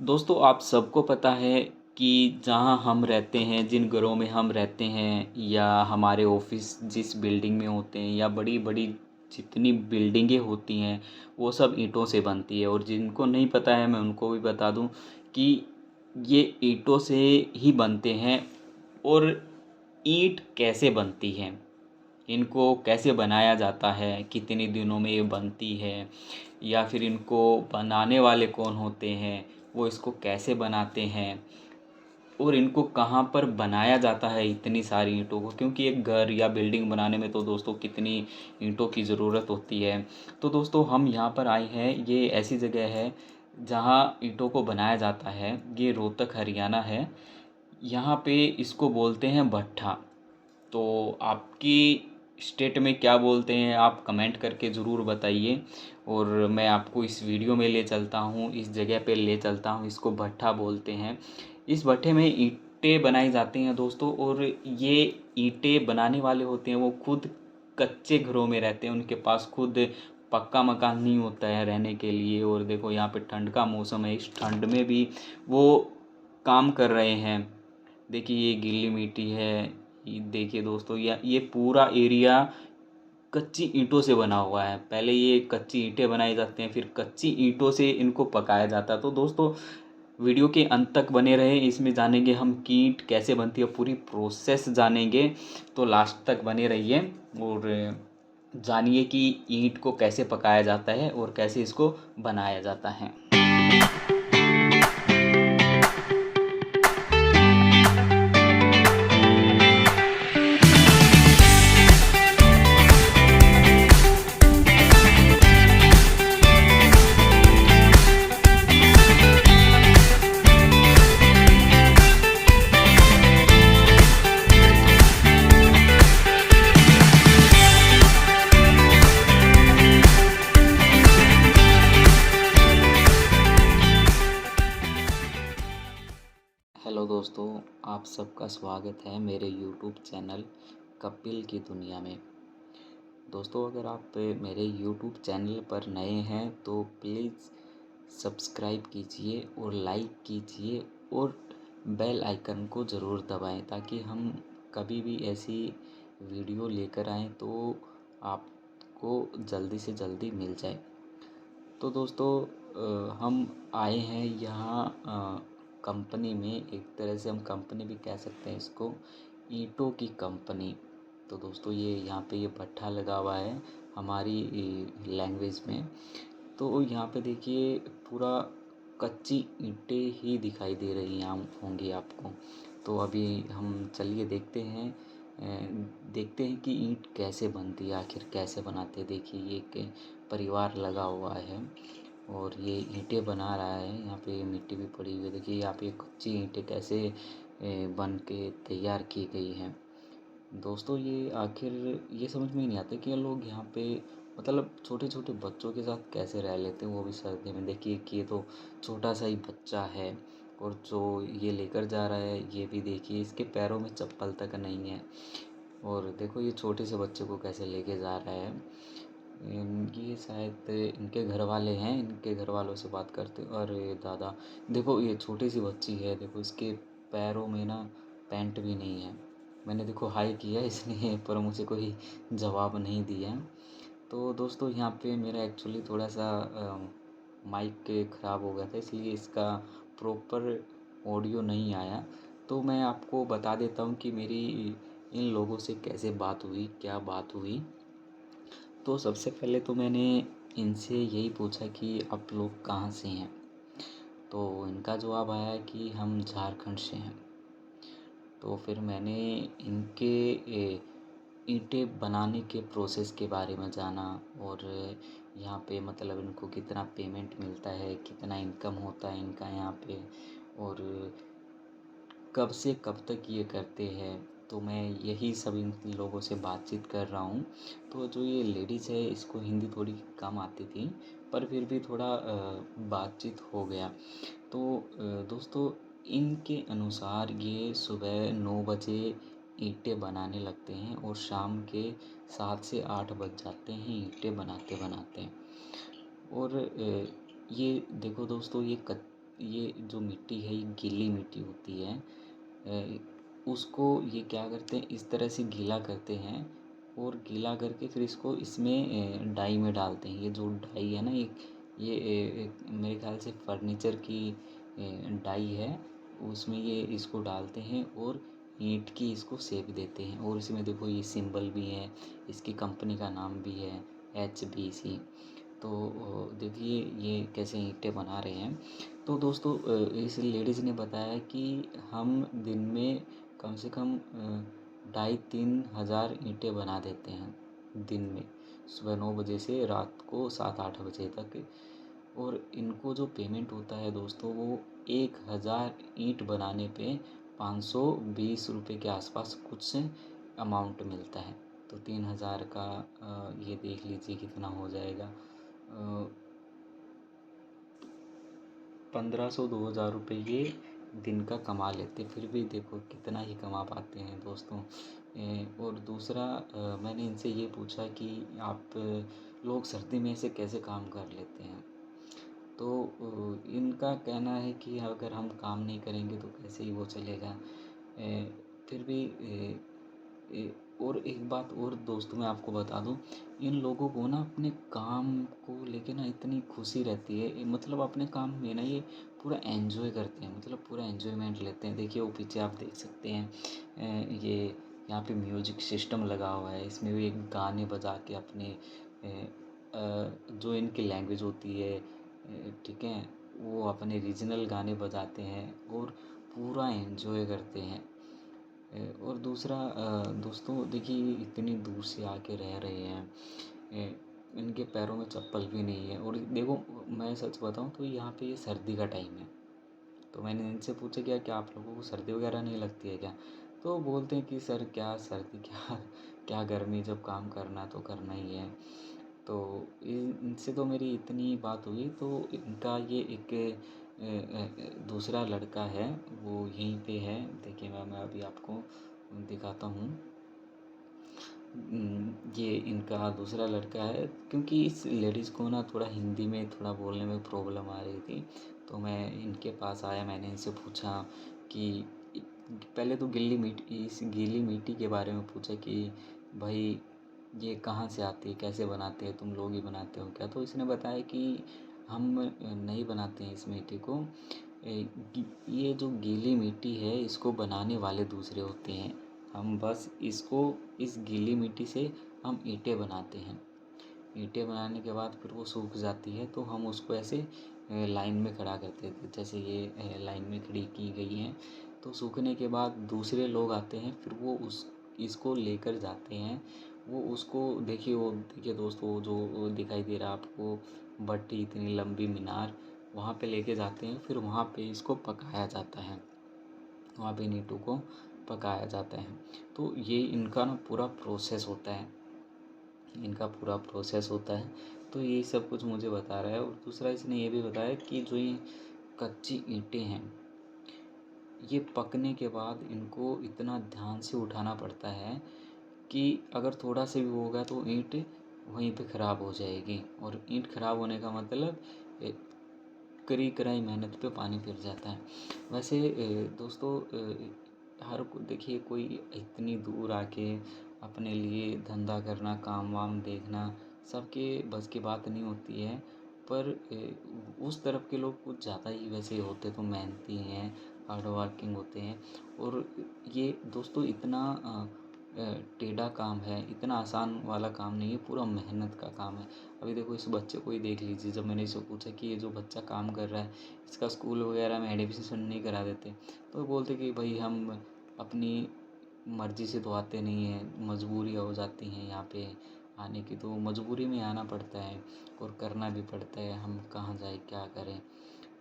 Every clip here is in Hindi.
दोस्तों आप सबको पता है कि जहाँ हम रहते हैं, जिन घरों में हम रहते हैं या हमारे ऑफिस जिस बिल्डिंग में होते हैं या बड़ी बड़ी जितनी बिल्डिंगें होती हैं वो सब ईंटों से बनती है। और जिनको नहीं पता है मैं उनको भी बता दूं कि ये ईंटों से ही बनते हैं। और ईंट कैसे बनती है, इनको कैसे बनाया जाता है, कितने दिनों में ये बनती है, या फिर इनको बनाने वाले कौन होते हैं, वो इसको कैसे बनाते हैं, और इनको कहाँ पर बनाया जाता है इतनी सारी ईंटों को। क्योंकि एक घर या बिल्डिंग बनाने में तो दोस्तों कितनी ईंटों की ज़रूरत होती है। तो दोस्तों हम यहाँ पर आए हैं, ये ऐसी जगह है जहाँ ईंटों को बनाया जाता है। ये रोहतक हरियाणा है। यहाँ पे इसको बोलते हैं भट्ठा। तो आपकी स्टेट में क्या बोलते हैं आप कमेंट करके ज़रूर बताइए। और मैं आपको इस वीडियो में ले चलता हूँ, इस जगह पे ले चलता हूँ। इसको भट्ठा बोलते हैं। इस भट्ठे में ईंटें बनाई जाती हैं दोस्तों। और ये ईंटें बनाने वाले होते हैं वो खुद कच्चे घरों में रहते हैं, उनके पास खुद पक्का मकान नहीं होता है रहने के लिए। और देखो यहाँ पे ठंड का मौसम है, इस ठंड में भी वो काम कर रहे हैं। देखिए ये गीली मिट्टी है। ये देखिए दोस्तों, ये पूरा एरिया कच्ची ईंटों से बना हुआ है। पहले ये कच्ची ईंटें बनाई जाती हैं, फिर कच्ची ईंटों से इनको पकाया जाता है। तो दोस्तों वीडियो के अंत तक बने रहे, इसमें जानेंगे हम कि ईंट कैसे बनती है, पूरी प्रोसेस जानेंगे। तो लास्ट तक बने रहिए और जानिए कि ईंट को कैसे पकाया जाता है और कैसे इसको बनाया जाता है। हेलो दोस्तों, आप सबका स्वागत है मेरे यूट्यूब चैनल कपिल की दुनिया में। दोस्तों अगर आप मेरे यूट्यूब चैनल पर नए हैं तो प्लीज़ सब्सक्राइब कीजिए और लाइक कीजिए और बेल आइकन को ज़रूर दबाएं, ताकि हम कभी भी ऐसी वीडियो लेकर आएँ तो आपको जल्दी से जल्दी मिल जाए। तो दोस्तों हम आए हैं यहाँ कंपनी में, एक तरह से हम कंपनी भी कह सकते हैं इसको, ईंटों की कंपनी। तो दोस्तों ये यहाँ पे ये भट्ठा लगा हुआ है हमारी लैंग्वेज में। तो यहाँ पे देखिए पूरा कच्ची ईंटें ही दिखाई दे रही हैं होंगी आपको। तो अभी हम चलिए देखते हैं कि ईंट कैसे बनती है, आखिर कैसे बनाते हैं। देखिए ये एक परिवार लगा हुआ है और ये ईंटें बना रहा है। यहाँ पे मिट्टी भी पड़ी हुई है। देखिए यहाँ पे कच्ची ईंटें कैसे बन के तैयार की गई हैं। दोस्तों ये आखिर ये समझ में ही नहीं आता कि ये लोग यहाँ पे मतलब छोटे छोटे बच्चों के साथ कैसे रह लेते हैं, वो भी सर्दी में। देखिए कि ये तो छोटा सा ही बच्चा है और जो ये लेकर जा रहा है ये भी देखिए इसके पैरों में चप्पल तक नहीं है। और देखो ये छोटे से बच्चे को कैसे लेके जा रहा है। ये शायद इनके घर वाले हैं, इनके घर वालों से बात करते। अरे दादा, देखो ये छोटी सी बच्ची है, देखो इसके पैरों में ना पैंट भी नहीं है। मैंने देखो हाई किया इसने पर मुझे कोई जवाब नहीं दिया। तो दोस्तों यहाँ पे मेरा एक्चुअली थोड़ा सा माइक ख़राब हो गया था, इसलिए इसका प्रॉपर ऑडियो नहीं आया। तो मैं आपको बता देता हूँ कि मेरी इन लोगों से कैसे बात हुई, क्या बात हुई। तो सबसे पहले तो मैंने इनसे यही पूछा कि आप लोग कहाँ से हैं। तो इनका जवाब आया कि हम झारखंड से हैं। तो फिर मैंने इनके ईंटें बनाने के प्रोसेस के बारे में जाना। और यहाँ पे मतलब इनको कितना पेमेंट मिलता है, कितना इनकम होता है इनका यहाँ पे, और कब से कब तक ये करते हैं। तो मैं यही सब इन लोगों से बातचीत कर रहा हूँ। तो जो ये लेडीज़ है इसको हिंदी थोड़ी कम आती थी, पर फिर भी थोड़ा बातचीत हो गया। तो दोस्तों इनके अनुसार ये सुबह 9 बजे ईंटें बनाने लगते हैं और शाम के 7 से 8 बज जाते हैं ईंटें बनाते बनाते। और ये देखो दोस्तों ये ये जो मिट्टी है ये गीली मिट्टी होती है। उसको ये क्या करते हैं, इस तरह से गीला करते हैं और गीला करके फिर इसको इसमें डाई में डालते हैं। ये जो डाई है ना, ये मेरे ख्याल से फर्नीचर की डाई है, उसमें ये इसको डालते हैं और ईंट की इसको शेप देते हैं। और इसमें देखो ये सिंबल भी है, इसकी कंपनी का नाम भी है HBC। तो देखिए ये कैसे ईंटें बना रहे हैं। तो दोस्तों इस लेडीज़ ने बताया कि हम दिन में कम से कम 2,500-3,000 ईंटें बना देते हैं दिन में, सुबह 9 बजे से रात को 7-8 बजे तक। और इनको जो पेमेंट होता है दोस्तों, वो 1,000 ईंट बनाने पे 520 रुपये के आसपास कुछ अमाउंट मिलता है। तो 3,000 का ये देख लीजिए कितना हो जाएगा, 1,500-2,000 रुपये ये दिन का कमा लेते। फिर भी देखो कितना ही कमा पाते हैं दोस्तों। और दूसरा मैंने इनसे ये पूछा कि आप लोग सर्दी में से कैसे काम कर लेते हैं। तो इनका कहना है कि अगर हम काम नहीं करेंगे तो कैसे ही वो चलेगा। फिर भी और एक बात और दोस्तों मैं आपको बता दूं, इन लोगों को ना अपने काम को लेके ना इतनी खुशी रहती है, मतलब अपने काम में ना ये पूरा एंजॉय करते हैं, मतलब पूरा एंजॉयमेंट लेते हैं। देखिए वो पीछे आप देख सकते हैं, ये यहाँ पे म्यूजिक सिस्टम लगा हुआ है, इसमें भी एक गाने बजा के अपने जो इनकी लैंग्वेज होती है, ठीक है, वो अपने रीजनल गाने बजाते हैं और पूरा एंजॉय करते हैं। और दूसरा दोस्तों देखिए इतनी दूर से आके रह रहे हैं, इनके पैरों में चप्पल भी नहीं है। और देखो मैं सच बताऊं तो यहाँ पे ये सर्दी का टाइम है। तो मैंने इनसे पूछा क्या आप लोगों को सर्दी वगैरह नहीं लगती है क्या। तो बोलते हैं कि सर क्या सर्दी क्या क्या गर्मी, जब काम करना तो करना ही है। तो इनसे तो मेरी इतनी बात हुई। तो इनका ये एक दूसरा लड़का है, वो यहीं पे है। देखिए मैं अभी आपको दिखाता हूँ। ये इनका दूसरा लड़का है, क्योंकि इस लेडीज़ को ना थोड़ा हिंदी में थोड़ा बोलने में प्रॉब्लम आ रही थी। तो मैं इनके पास आया, मैंने इनसे पूछा कि पहले तो इस गीली मिट्टी के बारे में पूछा कि भाई ये कहाँ से आती है, कैसे बनाते हैं, तुम लोग ही बनाते हो क्या। तो इसने बताया कि हम नहीं बनाते हैं इस मिट्टी को, ये जो गीली मिट्टी है इसको बनाने वाले दूसरे होते हैं। हम बस इसको इस गीली मिट्टी से हम ईंटें बनाते हैं। ईंटें बनाने के बाद फिर वो सूख जाती है, तो हम उसको ऐसे लाइन में खड़ा करते थे, जैसे ये लाइन में खड़ी की गई हैं। तो सूखने के बाद दूसरे लोग आते हैं, फिर वो उस इसको लेकर जाते हैं। वो देखिए दोस्तों, वो दिखाई दे रहा है आपको भट्टी, इतनी लंबी मीनार, वहाँ पे लेके जाते हैं। फिर वहाँ पे इसको पकाया जाता है, वहाँ पे ईंटों को पकाया जाता है। तो ये इनका ना पूरा प्रोसेस होता है, इनका पूरा प्रोसेस होता है। तो ये सब कुछ मुझे बता रहा है। और दूसरा इसने ये भी बताया कि जो ये कच्ची ईंटें हैं, ये पकने के बाद इनको इतना ध्यान से उठाना पड़ता है कि अगर थोड़ा से भी होगा तो ईंट वहीं पे ख़राब हो जाएगी। और ईंट ख़राब होने का मतलब करी कराई मेहनत पे पानी फिर जाता है। वैसे दोस्तों देखिए कोई इतनी दूर आके अपने लिए धंधा करना, काम वाम देखना सबके बस की बात नहीं होती है। पर उस तरफ के लोग कुछ ज़्यादा ही वैसे होते तो मेहनती हैं, हार्ड वर्किंग होते हैं। और ये दोस्तों इतना टेढ़ा काम है, इतना आसान वाला काम नहीं है, पूरा मेहनत का काम है। अभी देखो इस बच्चे को ही देख लीजिए, जब मैंने इससे पूछा कि ये जो बच्चा काम कर रहा है इसका स्कूल वगैरह में एडमिशन नहीं करा देते, तो बोलते कि भाई हम अपनी मर्ज़ी से तो आते नहीं हैं, मजबूरियाँ हो जाती हैं यहाँ पे आने की, तो मजबूरी में आना पड़ता है और करना भी पड़ता है। हम कहाँ जाए, क्या करें।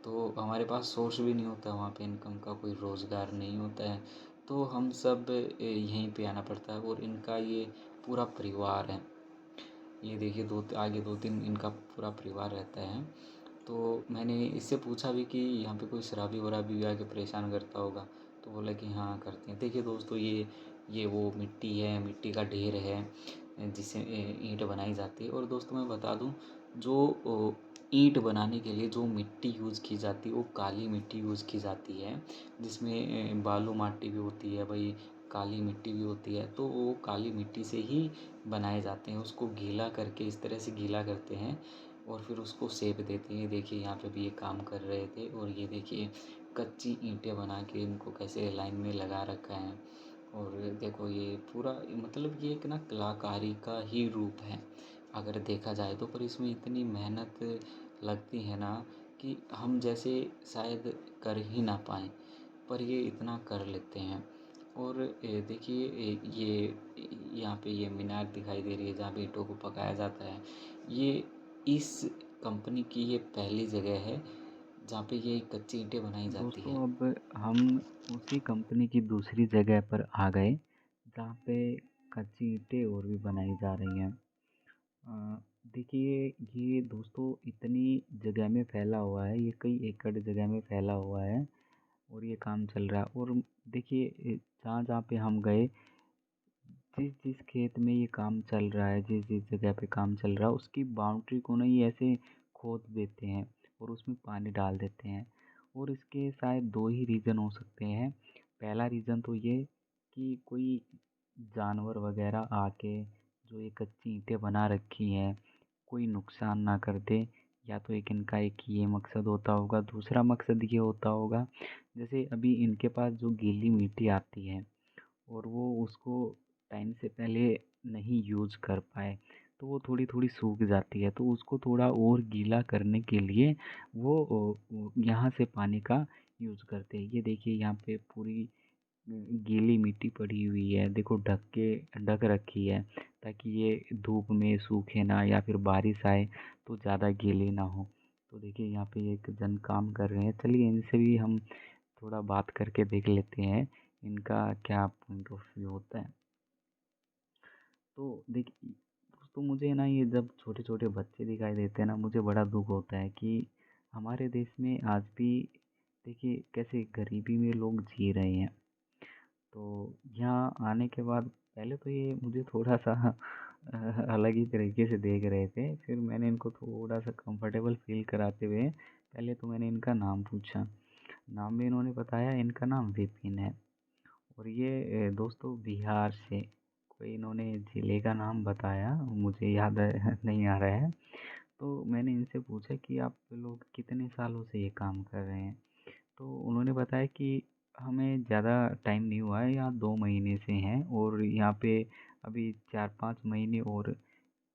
तो हमारे पास सोर्स भी नहीं होता वहाँ पे, इनकम का कोई रोज़गार नहीं होता है, तो हम सब यहीं पे आना पड़ता है। और इनका ये पूरा परिवार है, ये देखिए आगे 2-3 इनका पूरा परिवार रहता है। तो मैंने इससे पूछा भी कि यहाँ पे कोई शराबी वराबी भी आके परेशान करता होगा, तो बोला कि हाँ करते हैं। देखिए दोस्तों ये वो मिट्टी है, मिट्टी का ढेर है जिससे ईंट बनाई जाती है। और दोस्तों मैं बता दूँ, जो ईंट बनाने के लिए जो मिट्टी यूज़ की जाती है वो काली मिट्टी यूज़ की जाती है, जिसमें बालू माटी भी होती है भाई, काली मिट्टी भी होती है। तो वो काली मिट्टी से ही बनाए जाते हैं। उसको गीला करके इस तरह से गीला करते हैं और फिर उसको शेप देते हैं। देखिए यहाँ पे भी ये काम कर रहे थे और ये देखिए कच्ची ईंटें बना के इनको कैसे लाइन में लगा रखा है। और देखो ये पूरा मतलब ये एक ना कलाकारी का ही रूप है अगर देखा जाए तो। पर इसमें इतनी मेहनत लगती है ना कि हम जैसे शायद कर ही ना पाएँ, पर ये इतना कर लेते हैं। और देखिए ये यहाँ पे ये मीनार दिखाई दे रही है जहाँ पे ईंटों को पकाया जाता है। ये इस कंपनी की ये पहली जगह है जहाँ पे ये कच्ची ईंटें बनाई जाती दोस्तों है। अब हम उसी कंपनी की दूसरी जगह पर आ गए जहाँ पे कच्ची ईंटें और भी बनाई जा रही हैं। अ, देखिए ये दोस्तों इतनी जगह में फैला हुआ है, ये कई एकड़ जगह में फैला हुआ है और ये काम चल रहा है। और देखिए जहाँ जहाँ पे हम गए, जिस जिस खेत में ये काम चल रहा है, जिस जिस जगह पे काम चल रहा है, उसकी बाउंड्री को ना ये ऐसे खोद देते हैं और उसमें पानी डाल देते हैं। और इसके शायद दो ही रीज़न हो सकते हैं। पहला रीज़न तो ये कि कोई जानवर वगैरह आके जो ये कच्ची ईंटें बना रखी हैं कोई नुकसान ना कर दे, या तो एक इनका एक ये मकसद होता होगा। दूसरा मकसद ये होता होगा, जैसे अभी इनके पास जो गीली मिट्टी आती है और वो उसको टाइम से पहले नहीं यूज़ कर पाए, तो वो थोड़ी थोड़ी सूख जाती है। तो उसको थोड़ा और गीला करने के लिए वो यहाँ से पानी का यूज़ करते हैं। ये देखिए यहाँ पे पूरी गीली मिट्टी पड़ी हुई है, देखो ढक रखी है ताकि ये धूप में सूखे ना या फिर बारिश आए तो ज़्यादा गीले ना हो। तो देखिए यहाँ पे एक जन काम कर रहे हैं, चलिए इनसे भी हम थोड़ा बात करके देख लेते हैं इनका क्या पॉइंट ऑफ व्यू होता है। तो देखिए दोस्तों मुझे ना ये जब छोटे छोटे बच्चे दिखाई देते हैं ना, मुझे बड़ा दुख होता है कि हमारे देश में आज भी देखिए कैसे गरीबी में लोग जी रहे हैं। तो यहाँ आने के बाद पहले तो ये मुझे थोड़ा सा अलग ही तरीके से देख रहे थे, फिर मैंने इनको थोड़ा सा कंफर्टेबल फील कराते हुए पहले तो मैंने इनका नाम पूछा। नाम भी इन्होंने बताया, इनका नाम विपिन है और ये दोस्तों बिहार से कोई इन्होंने ज़िले का नाम बताया, मुझे याद है नहीं आ रहा है। तो मैंने इनसे पूछा कि आप लोग कितने सालों से ये काम कर रहे हैं? तो उन्होंने बताया कि हमें ज़्यादा टाइम नहीं हुआ है, यहाँ 2 महीने से हैं और यहाँ पे अभी 4-5 महीने और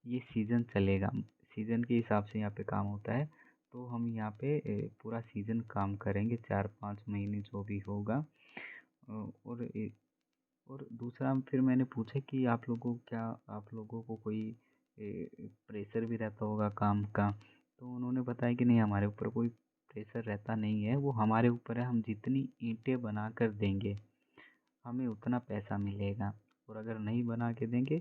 ये सीज़न चलेगा। सीज़न के हिसाब से यहाँ पे काम होता है। तो हम यहाँ पे पूरा सीज़न काम करेंगे, 4-5 महीने जो भी होगा। और और दूसरा फिर मैंने पूछा कि आप लोगों को कोई प्रेशर भी रहता होगा काम का? तो उन्होंने बताया कि नहीं, हमारे ऊपर कोई प्रेशर रहता नहीं है, वो हमारे ऊपर है, हम जितनी ईंटें बना कर देंगे हमें उतना पैसा मिलेगा, और अगर नहीं बना के देंगे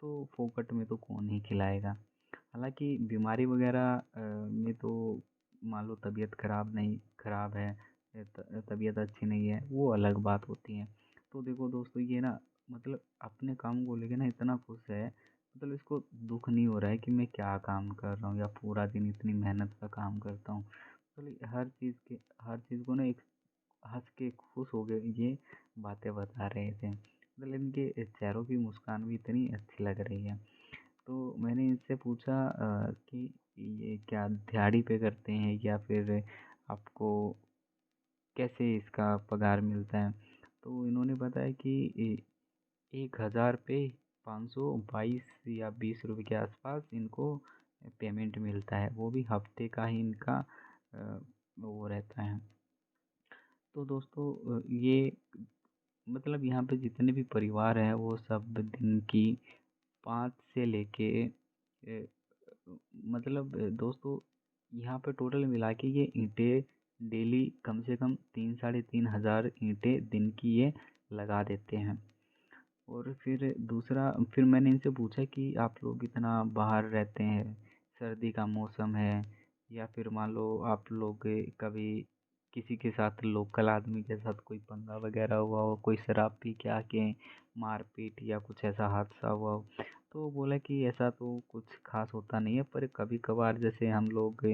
तो फोकट में तो कौन ही खिलाएगा। हालांकि बीमारी वगैरह में तो मान लो तबीयत खराब है, तबीयत अच्छी नहीं है, वो अलग बात होती है। तो देखो दोस्तों ये ना मतलब अपने काम को लेके ना इतना खुश है, मतलब इसको दुख नहीं हो रहा है कि मैं क्या काम कर रहा हूँ या पूरा दिन इतनी मेहनत का काम करता हूँ। तो हर चीज़ को ना एक हंस के खुश हो गए ये बातें बता रहे थे, मतलब इनके चेहरों की मुस्कान भी इतनी अच्छी लग रही है। तो मैंने इनसे पूछा कि ये क्या दिहाड़ी पे करते हैं या फिर आपको कैसे इसका पगार मिलता है? तो इन्होंने बताया कि 1000 पे 522 या 20 रुपए के आसपास इनको पेमेंट मिलता है, वो भी हफ्ते का ही इनका वो रहता है। तो दोस्तों ये मतलब यहाँ पे जितने भी परिवार हैं वो सब दिन की 5 से लेके मतलब दोस्तों यहाँ पे टोटल मिला के ये ईंटें डेली कम से कम 3 साढ़े 3 हज़ार ईंटें दिन की ये लगा देते हैं। और फिर मैंने इनसे पूछा कि आप लोग इतना बाहर रहते हैं, सर्दी का मौसम है, या फिर मान लो आप लोग कभी किसी के साथ लोकल आदमी के साथ कोई पंगा वगैरह हुआ हो, कोई शराब पी के आके मारपीट या कुछ ऐसा हादसा हुआ हो, तो बोला कि ऐसा तो कुछ ख़ास होता नहीं है, पर कभी-कभार जैसे हम लोग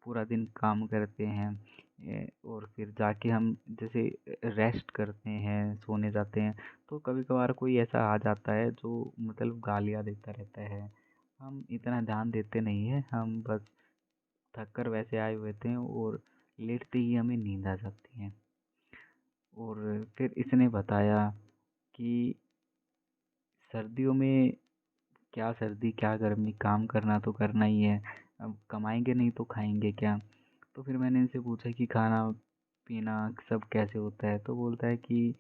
पूरा दिन काम करते हैं और फिर जाके हम जैसे रेस्ट करते हैं, सोने जाते हैं, तो कभी-कभार कोई ऐसा आ जाता है जो मतलब गालियाँ देता रहता है। हम इतना ध्यान देते नहीं हैं, हम बस थक कर वैसे आए हुए थे और लेटते ही हमें नींद आ जाती है। और फिर इसने बताया कि सर्दियों में क्या सर्दी क्या गर्मी, काम करना तो करना ही है। अब कमाएंगे नहीं तो खाएंगे क्या। तो फिर मैंने इनसे पूछा कि खाना पीना सब कैसे होता है। तो बोलता है कि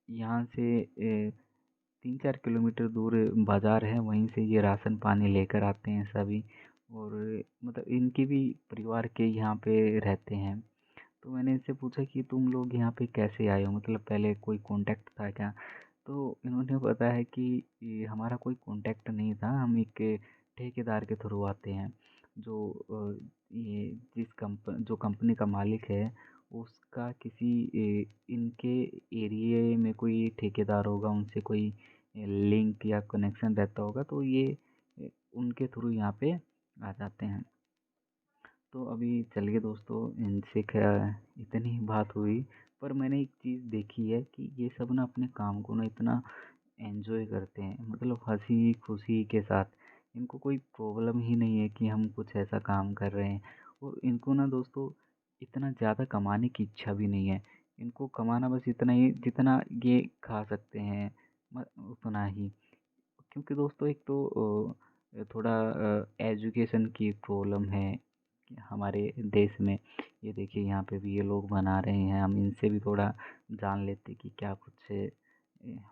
यहाँ से 3-4 किलोमीटर दूर बाज़ार है, वहीं से ये राशन पानी लेकर आते हैं सभी। और मतलब इनके भी परिवार के यहाँ पे रहते हैं। तो मैंने इनसे पूछा कि तुम लोग यहाँ पे कैसे आए हो, मतलब पहले कोई कांटेक्ट था क्या। तो इन्होंने बताया कि ये हमारा कोई कांटेक्ट नहीं था, हम एक ठेकेदार के थ्रू आते हैं। जो ये जो कंपनी का मालिक है उसका किसी इनके एरिए में कोई ठेकेदार होगा, उनसे कोई लिंक या कनेक्शन रहता होगा, तो ये उनके थ्रू यहाँ पे आ जाते हैं। तो अभी चलिए दोस्तों, इनसे क्या इतनी बात हुई, पर मैंने एक चीज़ देखी है कि ये सब ना अपने काम को ना इतना एंजॉय करते हैं, मतलब हंसी खुशी के साथ। इनको कोई प्रॉब्लम ही नहीं है कि हम कुछ ऐसा काम कर रहे हैं। और इनको ना दोस्तों इतना ज़्यादा कमाने की इच्छा भी नहीं है। इनको कमाना बस इतना ही जितना ये खा सकते हैं, उतना ही। क्योंकि दोस्तों एक तो थोड़ा एजुकेशन की प्रॉब्लम है हमारे देश में। ये देखिए यहाँ पे भी ये लोग बना रहे हैं, हम इनसे भी थोड़ा जान लेते कि क्या कुछ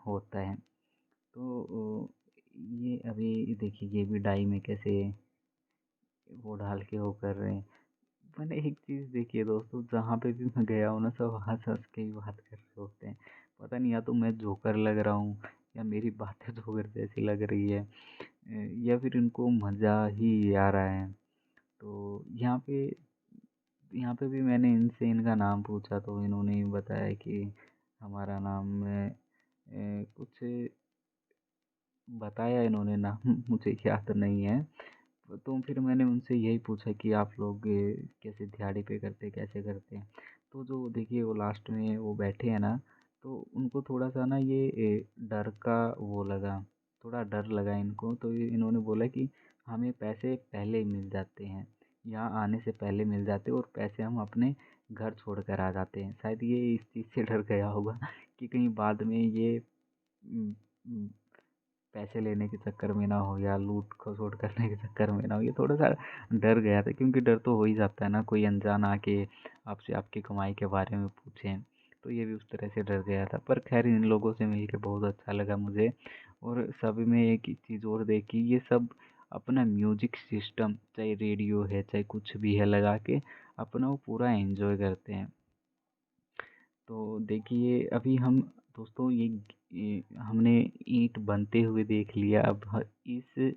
होता है। तो ये अभी देखिए ये भी डाई में कैसे वो डाल के वो कर रहे हैं। मैंने एक चीज़ देखी है दोस्तों, जहाँ पे भी मैं गया हूँ ना सब हंस हंस के ही बात कर रहे होते हैं। पता नहीं या तो मैं जोकर लग रहा हूँ या मेरी बातें जोकर जैसी लग रही है, या फिर इनको मज़ा ही आ रहा है। तो यहाँ पे भी मैंने इनसे इनका नाम पूछा तो इन्होंने बताया कि हमारा नाम कुछ बताया इन्होंने नाम मुझे याद नहीं है। तो फिर मैंने उनसे यही पूछा कि आप लोग कैसे दिहाड़ी पे करते कैसे करते हैं। तो जो देखिए वो लास्ट में वो बैठे हैं ना, तो उनको थोड़ा सा ना ये डर का वो लगा, थोड़ा डर लगा इनको। तो ये इन्होंने बोला कि हमें पैसे पहले ही मिल जाते हैं, यहाँ आने से पहले मिल जाते हैं और पैसे हम अपने घर छोड़ कर आ जाते हैं। शायद ये इस चीज़ से डर गया होगा कि कहीं बाद में ये उम, उम, पैसे लेने के चक्कर में ना हो या लूट खसोट करने के चक्कर में ना हो। ये थोड़ा सा डर गया था, क्योंकि डर तो हो ही जाता है ना, कोई अनजान आके आपसे आपकी कमाई के बारे में पूछे। तो ये भी उस तरह से डर गया था। पर खैर इन लोगों से मिलके बहुत अच्छा लगा मुझे। और सभी में एक चीज़ और देखी, ये सब अपना म्यूजिक सिस्टम चाहे रेडियो है चाहे कुछ भी है लगा के अपना वो पूरा एंजॉय करते हैं। तो देखिए अभी हम दोस्तों ये हमने ईंट बनते हुए देख लिया। अब इस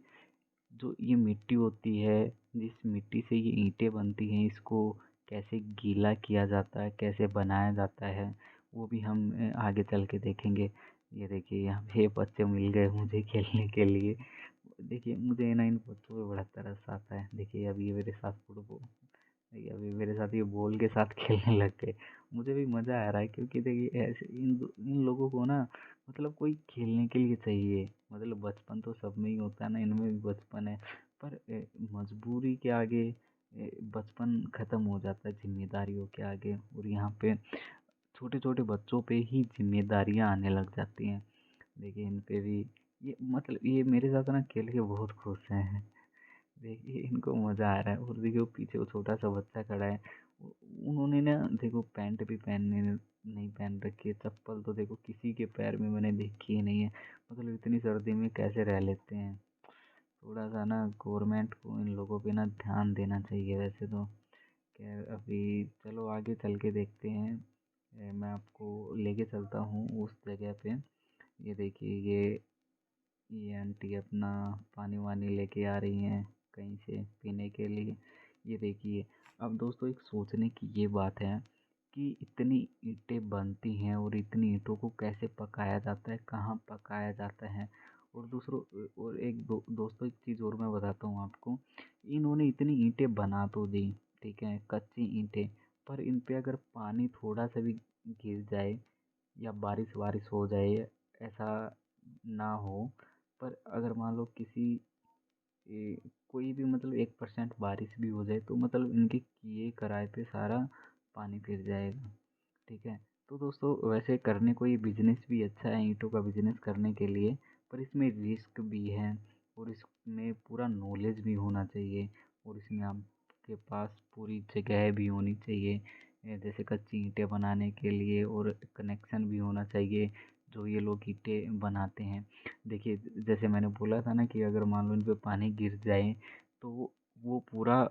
जो ये मिट्टी होती है, जिस मिट्टी से ये ईंटें बनती हैं, इसको कैसे गीला किया जाता है, कैसे बनाया जाता है, वो भी हम आगे चल के देखेंगे। ये देखिए यहाँ पे बच्चे मिल गए मुझे खेलने के लिए। देखिए मुझे ना इन बच्चों पे बड़ा तरस आता है। देखिए अभी ये मेरे साथ फुटबॉल, देखिए अभी मेरे साथ ये बॉल के साथ खेलने लग गए। मुझे भी मज़ा आ रहा है, क्योंकि देखिए ऐसे इन लोगों को ना मतलब कोई खेलने के लिए चाहिए। मतलब बचपन तो सब में ही होता है ना, इनमें भी बचपन है। पर मजबूरी के आगे बचपन खत्म हो जाता है जिम्मेदारियों के आगे। और यहाँ पे छोटे छोटे बच्चों पे ही जिम्मेदारियाँ आने लग जाती हैं। देखिए इन पे भी ये मतलब ये मेरे साथ ना खेल के बहुत खुश हैं। देखिए इनको मज़ा आ रहा है। और देखिए वो पीछे वो छोटा सा बच्चा खड़ा है, उन्होंने ना देखो पैंट भी पहनने नहीं पहन रखी है, चप्पल तो देखो किसी के पैर में मैंने देखी ही नहीं है। मतलब इतनी सर्दी में कैसे रह लेते हैं। थोड़ा सा ना गवर्नमेंट को इन लोगों पे ना ध्यान देना चाहिए वैसे तो। खैर अभी चलो आगे चल के देखते हैं। मैं आपको लेके चलता हूँ उस जगह पे। ये देखिए ये आंटी अपना पानी वानी लेके आ रही हैं कहीं से पीने के लिए। ये देखिए अब दोस्तों एक सोचने की ये बात है कि इतनी ईंटें बनती हैं और इतनी ईंटों को कैसे पकाया जाता है, कहाँ पकाया जाता है। और दूसरों और दोस्तों एक चीज़ और मैं बताता हूँ आपको। इन्होंने इतनी ईंटें बना तो दी, ठीक है, कच्ची ईंटें, पर इन पे अगर पानी थोड़ा सा भी गिर जाए या बारिश वारिश हो जाए, ऐसा ना हो, पर अगर मान लो किसी कोई भी मतलब 1% बारिश भी हो जाए तो मतलब इनके किए कराए पे सारा पानी फिर जाएगा, ठीक है। तो दोस्तों वैसे करने को ये बिजनेस भी अच्छा है, ईंटों का बिजनेस करने के लिए, पर इसमें रिस्क भी है और इसमें पूरा नॉलेज भी होना चाहिए और इसमें आपके पास पूरी जगह भी होनी चाहिए, जैसे कच्ची ईंटें बनाने के लिए, और कनेक्शन भी होना चाहिए जो ये लोग ईंटें बनाते हैं। देखिए जैसे मैंने बोला था ना कि अगर मान लो इन पे पानी गिर जाए तो वो पूरा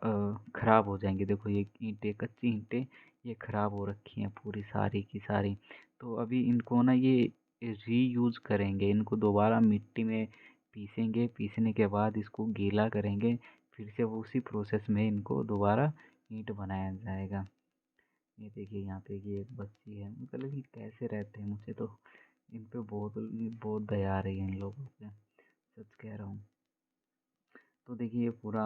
खराब हो जाएंगे। देखो ये ईंटें, कच्ची ईंटें, ये खराब हो रखी हैं पूरी सारी की सारी। तो अभी इनको ना ये रीयूज करेंगे, इनको दोबारा मिट्टी में पीसेंगे, पीसने के बाद इसको गीला करेंगे, फिर से वो उसी प्रोसेस में इनको दोबारा ईंट बनाया जाएगा। ये देखिए यहाँ पे ये एक बच्ची है, मतलब ये कैसे रहते हैं, मुझे तो इन पे बहुत बहुत दया आ रही है इन लोगों पे, सच कह रहा हूँ। तो देखिए ये पूरा,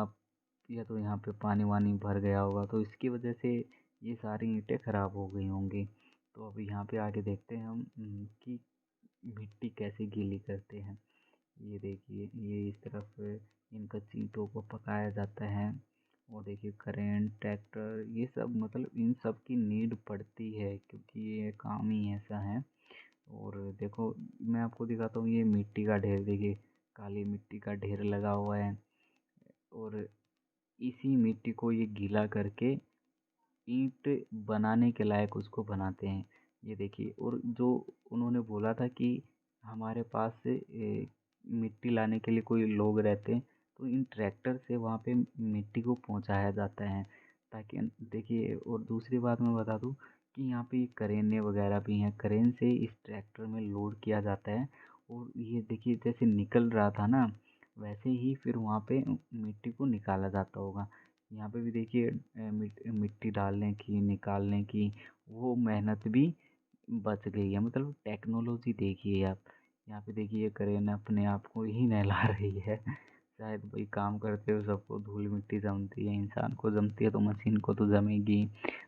या तो यहाँ पे पानी वानी भर गया होगा तो इसकी वजह से ये सारी ईंटें खराब हो गई होंगी। तो अब यहाँ पे आगे देखते हैं हम कि मिट्टी कैसे गीली करते हैं। ये देखिए ये इस तरफ इन कच्ची ईंटों को पकाया जाता है, और देखिए करेंट, ट्रैक्टर, ये सब मतलब इन सब की नीड पड़ती है क्योंकि ये काम ही ऐसा है। और देखो मैं आपको दिखाता हूँ, ये मिट्टी का ढेर देखिए, काली मिट्टी का ढेर लगा हुआ है, और इसी मिट्टी को ये गीला करके ईंट बनाने के लायक उसको बनाते हैं। ये देखिए, और जो उन्होंने बोला था कि हमारे पास से मिट्टी लाने के लिए कोई लोग रहते हैं, तो इन ट्रैक्टर से वहाँ पे मिट्टी को पहुँचाया जाता है, ताकि देखिए। और दूसरी बात मैं बता दूँ कि यहाँ पे क्रेनें वगैरह भी हैं, क्रेन से इस ट्रैक्टर में लोड किया जाता है, और ये देखिए जैसे निकल रहा था ना, वैसे ही फिर वहाँ पे मिट्टी को निकाला जाता होगा। यहाँ पे भी देखिए मिट्टी डालने की, निकालने की वो मेहनत भी बच गई है। मतलब टेक्नोलॉजी देखिए आप, यहाँ पे देखिए क्रेन अपने आप को ही नहला रही है। शायद भाई काम करते हुए सबको धूल मिट्टी जमती है, इंसान को जमती है तो मशीन को तो जमेगी,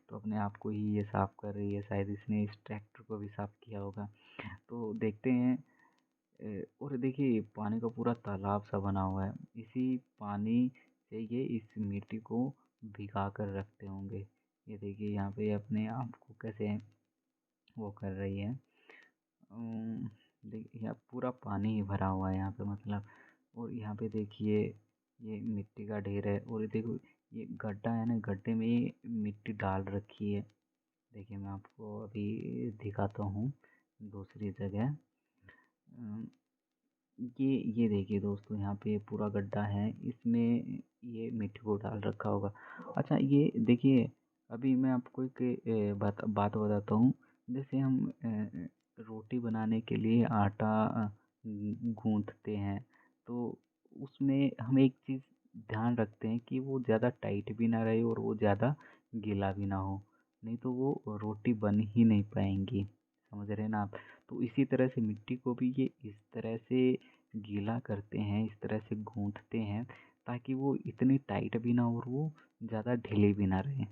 तो अपने आप को ही ये साफ कर रही है। शायद इसने इस ट्रैक्टर को भी साफ किया होगा। तो देखते हैं। और देखिए पानी का पूरा तालाब सा बना हुआ है, इसी पानी से ये इस मिट्टी को भिगा कर रखते होंगे। ये देखिए यहाँ पे अपने आप को कैसे वो कर रही है। देखिए यहाँ पूरा पानी ही भरा हुआ है यहाँ पे, मतलब। और यहाँ पे देखिए ये मिट्टी का ढेर है, और ये देखो ये गड्ढा है ना, गड्ढे में ये मिट्टी डाल रखी है। देखिए मैं आपको अभी दिखाता हूँ दूसरी जगह। अम, ये देखिए दोस्तों, यहाँ पे पूरा गड्ढा है, इसमें ये मिट्टी को डाल रखा होगा। अच्छा ये देखिए, अभी मैं आपको एक बात बताता हूँ। जैसे हम रोटी बनाने के लिए आटा गूँथते हैं, तो उसमें हम एक चीज़ ध्यान रखते हैं कि वो ज़्यादा टाइट भी ना रहे और वो ज़्यादा गीला भी ना हो, नहीं तो वो रोटी बन ही नहीं पाएंगी। समझ रहे हैं ना आप। तो इसी तरह से मिट्टी को भी ये इस तरह से गीला करते हैं, इस तरह से गूँथते हैं, ताकि वो इतनी टाइट भी ना हो और वो ज़्यादा ढीली भी ना रहे,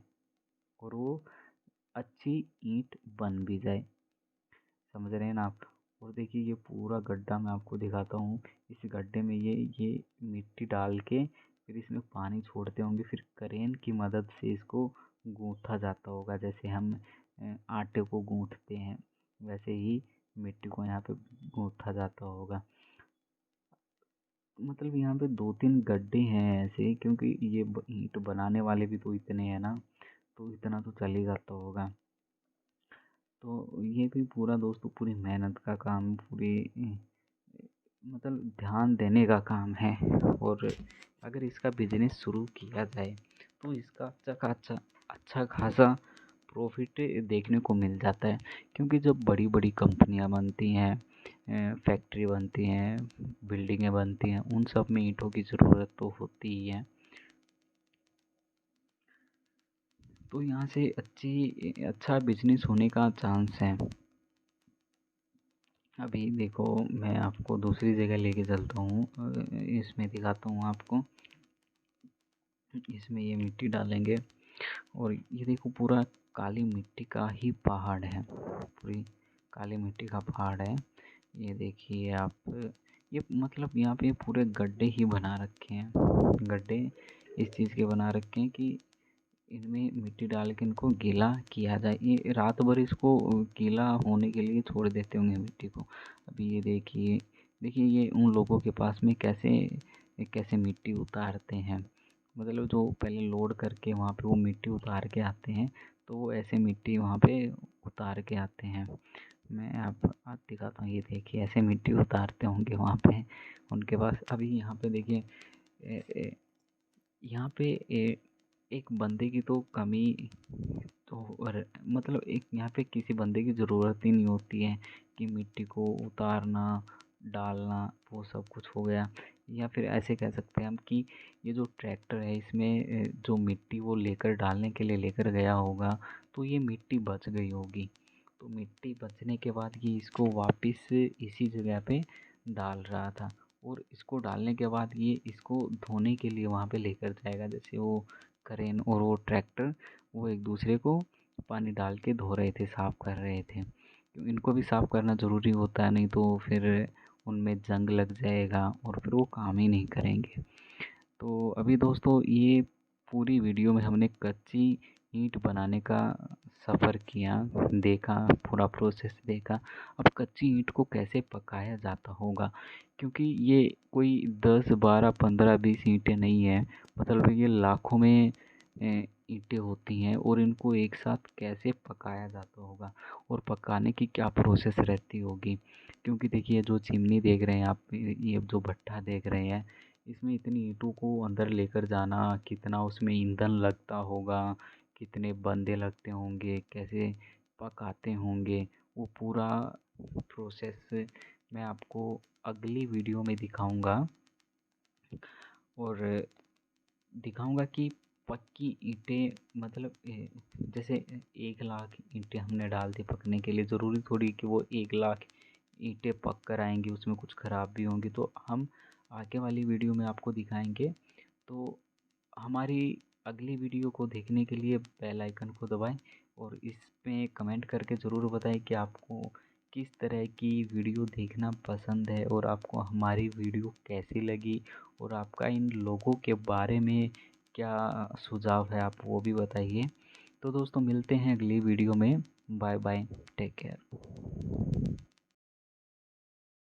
और वो अच्छी ईंट बन भी जाए। समझ रहे हैं ना आप। और देखिए ये पूरा गड्ढा मैं आपको दिखाता हूँ। इस गड्ढे में ये मिट्टी डाल के फिर इसमें पानी छोड़ते होंगे, फिर क्रेन की मदद से इसको गूँथा जाता होगा। जैसे हम आटे को गूँथते हैं, वैसे ही मिट्टी को यहाँ पे गूँथा जाता होगा। मतलब यहाँ पे 2-3 गड्ढे हैं ऐसे, क्योंकि ये ईंट बनाने वाले भी तो इतने हैं ना, तो इतना तो चल ही जाता होगा। तो ये भी पूरा दोस्तों पूरी मेहनत का काम, पूरी मतलब ध्यान देने का काम है। और अगर इसका बिजनेस शुरू किया जाए तो इसका अच्छा खासा प्रॉफिट देखने को मिल जाता है, क्योंकि जब बड़ी बड़ी कंपनियां बनती हैं, फैक्ट्री बनती हैं, बिल्डिंगें बनती हैं, उन सब में ईंटों की ज़रूरत तो होती ही है। तो यहाँ से अच्छा बिजनेस होने का चांस है। अभी देखो मैं आपको दूसरी जगह लेके चलता हूँ, इसमें दिखाता हूँ आपको। इसमें ये मिट्टी डालेंगे और ये देखो पूरा काली मिट्टी का ही पहाड़ है, पूरी काली मिट्टी का पहाड़ है। ये देखिए आप, ये मतलब यहाँ पे पूरे गड्ढे ही बना रखे हैं, गड्ढे इस चीज़ के बना रखे हैं कि इनमें मिट्टी डाल के इनको गीला किया जाए। ये रात भर इसको गीला होने के लिए छोड़ देते होंगे मिट्टी को। अभी ये देखिए, देखिए ये उन लोगों के पास में कैसे कैसे मिट्टी उतारते हैं, मतलब जो पहले लोड करके वहाँ पे वो मिट्टी उतार के आते हैं, तो वो ऐसे मिट्टी वहाँ पे उतार के आते हैं। मैं आप आज दिखाता हूँ, ये देखिए ऐसे मिट्टी उतारते होंगे वहाँ पे उनके पास। अभी यहाँ पे देखिए यहाँ पे एक बंदे की तो कमी तो और मतलब एक यहाँ पे किसी बंदे की ज़रूरत ही नहीं होती है कि मिट्टी को उतारना डालना वो सब कुछ हो गया। या फिर ऐसे कह सकते हैं हम कि ये जो ट्रैक्टर है इसमें जो मिट्टी वो लेकर डालने के लिए लेकर गया होगा, तो ये मिट्टी बच गई होगी। तो मिट्टी बचने के बाद ये इसको वापस इसी जगह पे डाल रहा था, और इसको डालने के बाद ये इसको धोने के लिए वहाँ पे लेकर जाएगा। जैसे वो क्रेन और वो ट्रैक्टर वो एक दूसरे को पानी डाल के धो रहे थे, साफ़ कर रहे थे। इनको भी साफ़ करना ज़रूरी होता है, नहीं तो फिर उनमें जंग लग जाएगा और फिर वो काम ही नहीं करेंगे। तो अभी दोस्तों ये पूरी वीडियो में हमने कच्ची ईंट बनाने का सफ़र किया, देखा, पूरा प्रोसेस देखा। अब कच्ची ईंट को कैसे पकाया जाता होगा, क्योंकि ये कोई 10 12 15 20 ईंटें नहीं है, मतलब ये लाखों में ईंटें होती हैं, और इनको एक साथ कैसे पकाया जाता होगा और पकाने की क्या प्रोसेस रहती होगी। क्योंकि देखिए जो चिमनी देख रहे हैं आप, ये जो भट्ठा देख रहे हैं, इसमें इतनी ईंटों को अंदर लेकर जाना, कितना उसमें ईंधन लगता होगा, कितने बंदे लगते होंगे, कैसे पकाते होंगे, वो पूरा प्रोसेस मैं आपको अगली वीडियो में दिखाऊंगा। और दिखाऊंगा कि पक्की ईंटें मतलब जैसे 1 लाख ईंटें हमने डाल दी पकने के लिए, ज़रूरी थोड़ी कि वो 1 लाख ईंटें पक कर आएंगी, उसमें कुछ ख़राब भी होंगी। तो हम आगे वाली वीडियो में आपको दिखाएंगे। तो हमारी अगली वीडियो को देखने के लिए बेल आइकन को दबाएं, और इसमें कमेंट करके ज़रूर बताएं कि आपको किस तरह की वीडियो देखना पसंद है, और आपको हमारी वीडियो कैसी लगी, और आपका इन लोगों के बारे में क्या सुझाव है, आप वो भी बताइए। तो दोस्तों मिलते हैं अगली वीडियो में। Bye bye, take care.